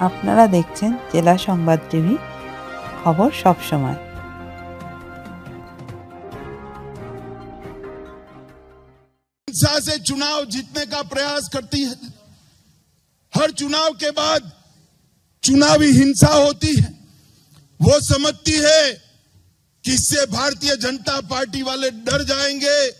আপনারা দেখছেন জেলা সংবাদ টিভি, খবর সব সময়। हिंसा से चुनाव जीतने का प्रयास करती है। हर चुनाव के बाद चुनावी हिंसा होती है। वो समझती है कि इससे भारतीय जनता पार्टी वाले डर जाएंगे।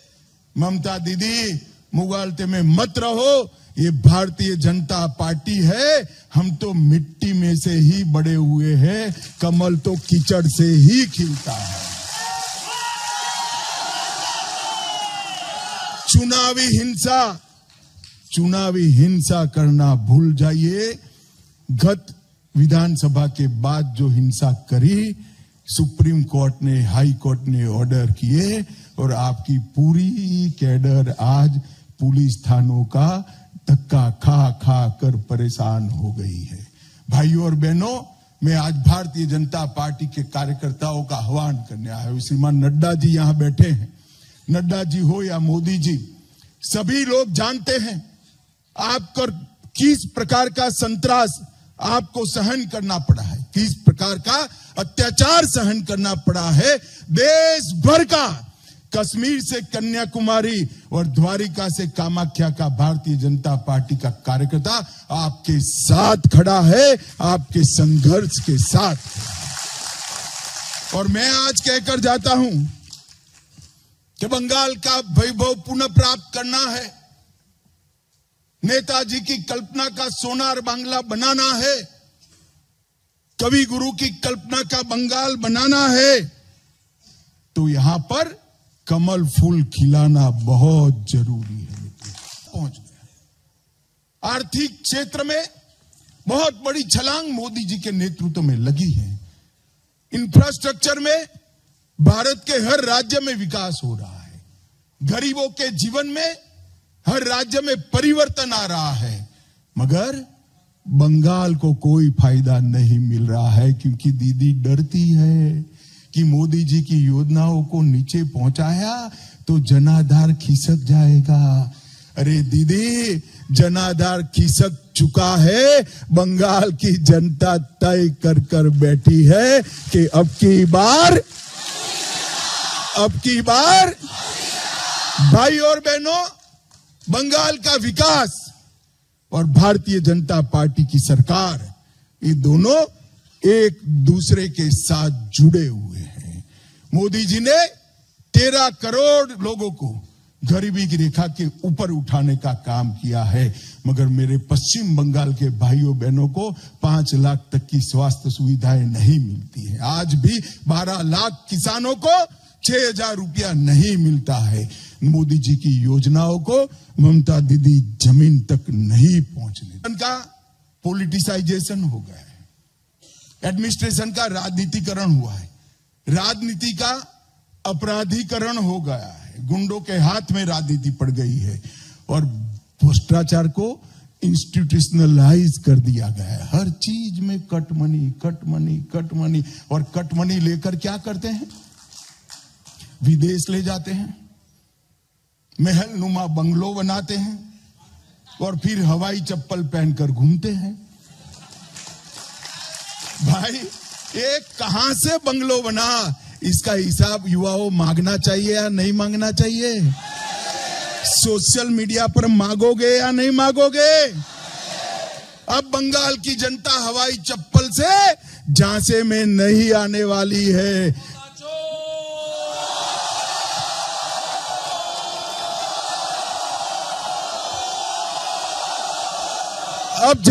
ममता दीदी, मुगालते में मत रहो, ये भारतीय जनता पार्टी है। हम तो मिट्टी में से ही बड़े हुए हैं, कमल तो कीचड़ से ही खिलता है। चुनावी हिंसा करना भूल जाइए। गत विधानसभा के बाद जो हिंसा करी, सुप्रीम कोर्ट ने, हाई कोर्ट ने ऑर्डर किए और आपकी पूरी कैडर आज पुलिस थानों का धक्का खा खा कर परेशान हो गई है। भाइयों और बहनों, मैं आज भारतीय जनता पार्टी के कार्यकर्ताओं का आह्वान करने आया हूं। श्रीमान नड्डा जी यहां बैठे हैं। नड्डा जी हो या मोदी जी, सभी लोग जानते हैं आपको किस प्रकार का संतरास आपको सहन करना पड़ा है, किस प्रकार का अत्याचार सहन करना पड़ा है। देश भर का, कश्मीर से कन्याकुमारी और द्वारिका से कामाख्या का भारतीय जनता पार्टी का कार्यकर्ता आपके साथ खड़ा है, आपके संघर्ष के साथ। और मैं आज कहकर जाता हूं कि बंगाल का वैभव पुनः प्राप्त करना है, नेताजी की कल्पना का सोनार बांग्ला बनाना है, कवि गुरु की कल्पना का बंगाल बनाना है, तो यहां पर कमल फूल खिलाना बहुत जरूरी है। पहुंच गया। आर्थिक क्षेत्र में बहुत बड़ी छलांग मोदी जी के नेतृत्व में लगी है। इंफ्रास्ट्रक्चर में भारत के हर राज्य में विकास हो रहा है। गरीबों के जीवन में हर राज्य में परिवर्तन आ रहा है, मगर बंगाल को कोई फायदा नहीं मिल रहा है, क्योंकि दीदी डरती है कि मोदी जी की योजनाओं को नीचे पहुंचाया तो जनाधार खिसक जाएगा। अरे दीदी, जनाधार खिसक चुका है। बंगाल की जनता तय कर कर बैठी है कि अब की बार भाई और बहनों, बंगाल का विकास और भारतीय जनता पार्टी की सरकार, ये दोनों एक दूसरे के साथ जुड़े हुए हैं। मोदी जी ने 13 करोड़ लोगों को गरीबी की रेखा के ऊपर उठाने का काम किया है, मगर मेरे पश्चिम बंगाल के भाइयों बहनों को 5 लाख तक की स्वास्थ्य सुविधाएं नहीं मिलती है। आज भी 12 लाख किसानों को 6,000 रुपया नहीं मिलता है। मोदी जी की योजनाओं को ममता दीदी जमीन तक नहीं पहुंचने। उनका पॉलिटिसाइजेशन हो गया है, एडमिनिस्ट्रेशन का राजनीतिकरण हुआ है, राजनीति का अपराधीकरण हो गया है, गुंडों के हाथ में राजनीति पड़ गई है और भ्रष्टाचार को इंस्टीट्यूशनलाइज कर दिया गया है। हर चीज में कट मनी और कट मनी लेकर क्या करते हैं, विदेश ले जाते हैं, महल नुमा बंगलो बनाते हैं और फिर हवाई चप्पल पहनकर घूमते हैं। भाई, एक कहां से बंगलो बना, इसका हिसाब युवाओं मांगना चाहिए या नहीं मांगना चाहिए? सोशल मीडिया पर मांगोगे या नहीं मांगोगे? अब बंगाल की जनता हवाई चप्पल से झांसे में नहीं आने वाली है। अब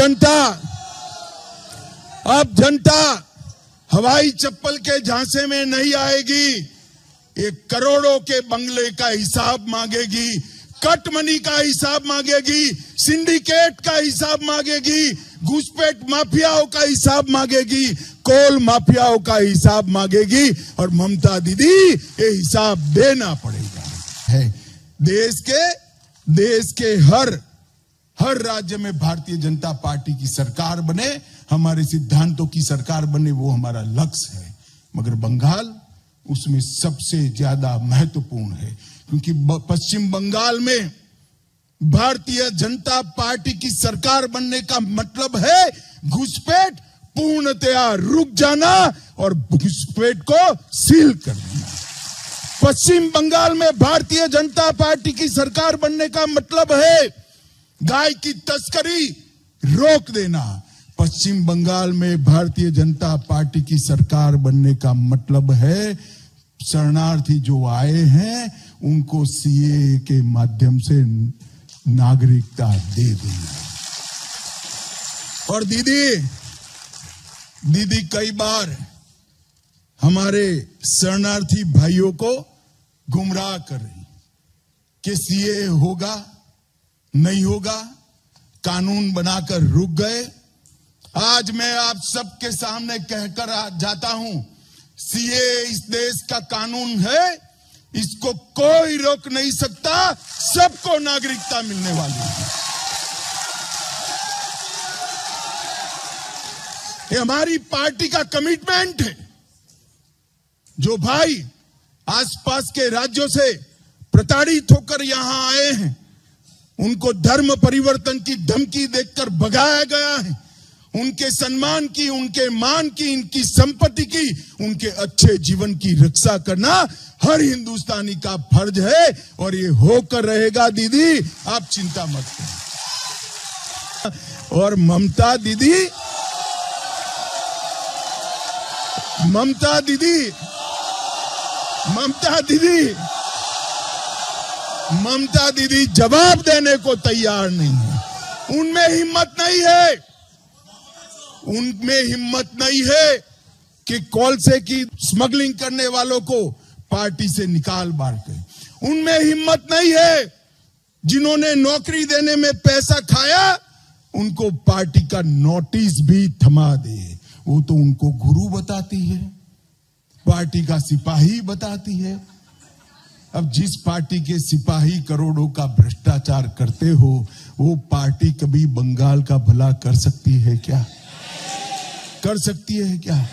जनता हवाई चप्पल के झांसे में नहीं आएगी। एक करोड़ों के बंगले का हिसाब मांगेगी, कट मनी का हिसाब मांगेगी, सिंडिकेट का हिसाब मांगेगी, घुसपैठ माफियाओं का हिसाब मांगेगी, कोल माफियाओं का हिसाब मांगेगी। और ममता दीदी, ये हिसाब देना पड़ेगा। है देश के हर राज्य में भारतीय जनता पार्टी की सरकार बने, हमारे सिद्धांतों की सरकार बने, वो हमारा लक्ष्य है। मगर बंगाल उसमें सबसे ज्यादा महत्वपूर्ण है, क्योंकि पश्चिम बंगाल में भारतीय जनता पार्टी की सरकार बनने का मतलब है घुसपैठ पूर्णतया रुक जाना और घुसपैठ को सील कर देना। पश्चिम बंगाल में भारतीय जनता पार्टी की सरकार बनने का मतलब है गाय की तस्करी रोक देना। पश्चिम बंगाल में भारतीय जनता पार्टी की सरकार बनने का मतलब है शरणार्थी जो आए हैं उनको सीएए के माध्यम से नागरिकता दे देना। और दीदी कई बार हमारे शरणार्थी भाइयों को गुमराह कर रही कि सीएए होगा नहीं होगा, कानून बनाकर रुक गए। आज मैं आप सबके सामने कहकर जाता हूं, सीएए इस देश का कानून है, इसको कोई रोक नहीं सकता, सबको नागरिकता मिलने वाली है। ये हमारी पार्टी का कमिटमेंट है। जो भाई आसपास के राज्यों से प्रताड़ित होकर यहां आए हैं, उनको धर्म परिवर्तन की धमकी देकर भगाया गया है, उनके सम्मान की, उनके मान की, उनकी संपत्ति की, उनके अच्छे जीवन की रक्षा करना हर हिंदुस्तानी का फर्ज है और ये होकर रहेगा। दीदी आप चिंता मत करो। और ममता दीदी जवाब देने को तैयार नहीं है। उनमें हिम्मत नहीं है कि कोलसे की स्मगलिंग करने वालों को पार्टी से निकाल बाहर कर। उनमें हिम्मत नहीं है जिन्होंने नौकरी देने में पैसा खाया उनको पार्टी का नोटिस भी थमा दे। वो तो उनको गुरु बताती है, पार्टी का सिपाही बताती है। अब जिस पार्टी के सिपाही करोड़ों का भ्रष्टाचार करते हो, वो पार्टी कभी बंगाल का भला कर सकती है क्या? कर सकती है क्या?